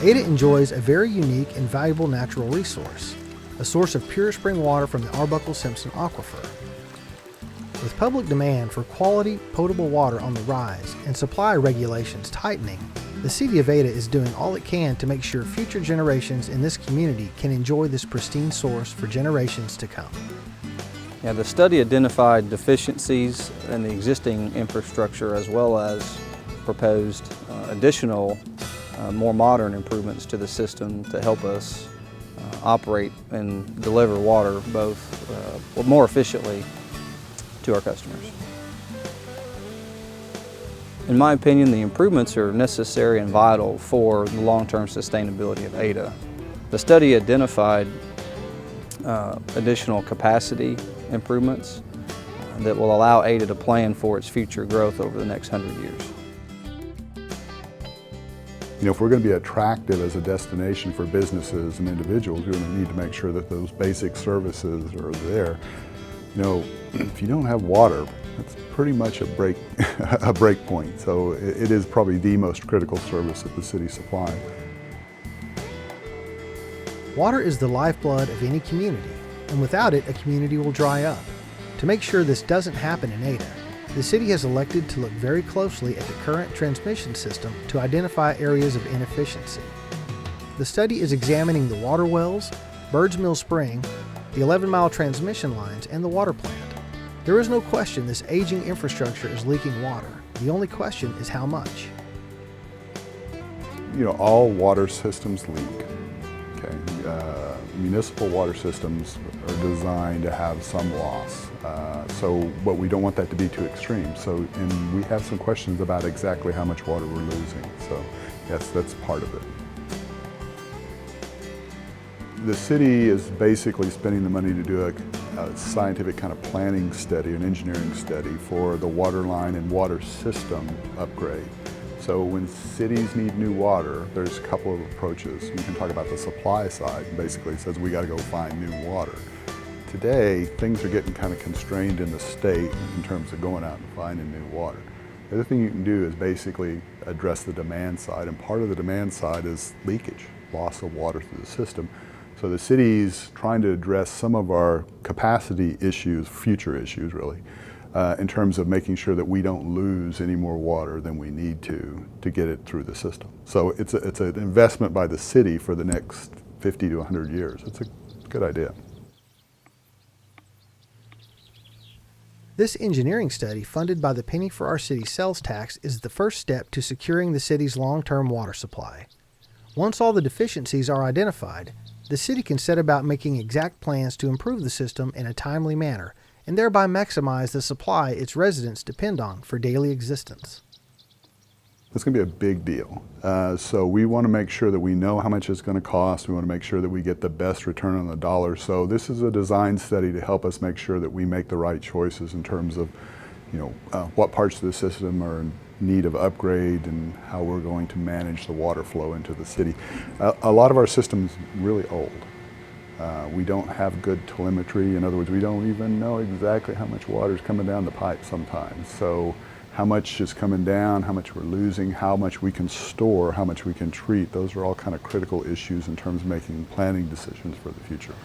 Ada enjoys a very unique and valuable natural resource, a source of pure spring water from the Arbuckle-Simpson Aquifer. With public demand for quality, potable water on the rise and supply regulations tightening, the City of Ada is doing all it can to make sure future generations in this community can enjoy this pristine source for generations to come. Yeah, the study identified deficiencies in the existing infrastructure as well as proposed additional, more modern improvements to the system to help us operate and deliver water both more efficiently to our customers. In my opinion, the improvements are necessary and vital for the long-term sustainability of Ada. The study identified additional capacity improvements that will allow Ada to plan for its future growth over the next 100 years. You know, if we're going to be attractive as a destination for businesses and individuals, we're going to need to make sure that those basic services are there. You know, if you don't have water, that's pretty much a break point. So it is probably the most critical service that the city supplies. Water is the lifeblood of any community, and without it, a community will dry up. To make sure this doesn't happen in Ada, the city has elected to look very closely at the current transmission system to identify areas of inefficiency. The study is examining the water wells, Birds Mill Spring, the 11-mile transmission lines, and the water plant. There is no question this aging infrastructure is leaking water. The only question is how much. You know, all water systems leak. Okay? Municipal water systems are designed to have some loss. But we don't want that to be too extreme. And we have some questions about exactly how much water we're losing. So yes, that's part of it. The city is basically spending the money to do a scientific kind of planning study, an engineering study for the water line and water system upgrade. So when cities need new water, there's a couple of approaches. You can talk about the supply side, basically it says we got to go find new water. Today, things are getting kind of constrained in the state in terms of going out and finding new water. The other thing you can do is basically address the demand side, and part of the demand side is leakage, loss of water through the system. So the city's trying to address some of our capacity issues, future issues really, in terms of making sure that we don't lose any more water than we need to get it through the system. So it's an investment by the city for the next 50 to 100 years. It's a good idea. This engineering study, funded by the Penny for Our City sales tax, is the first step to securing the city's long-term water supply. Once all the deficiencies are identified, the city can set about making exact plans to improve the system in a timely manner and thereby maximize the supply its residents depend on for daily existence. It's going to be a big deal. So we want to make sure that we know how much it's going to cost. We want to make sure that we get the best return on the dollar. So this is a design study to help us make sure that we make the right choices in terms of, you know, what parts of the system are in need of upgrade and how we're going to manage the water flow into the city. A lot of our system's really old. We don't have good telemetry. In other words, we don't even know exactly how much water is coming down the pipe sometimes. So how much is coming down, how much we're losing, how much we can store, how much we can treat, those are all kind of critical issues in terms of making planning decisions for the future.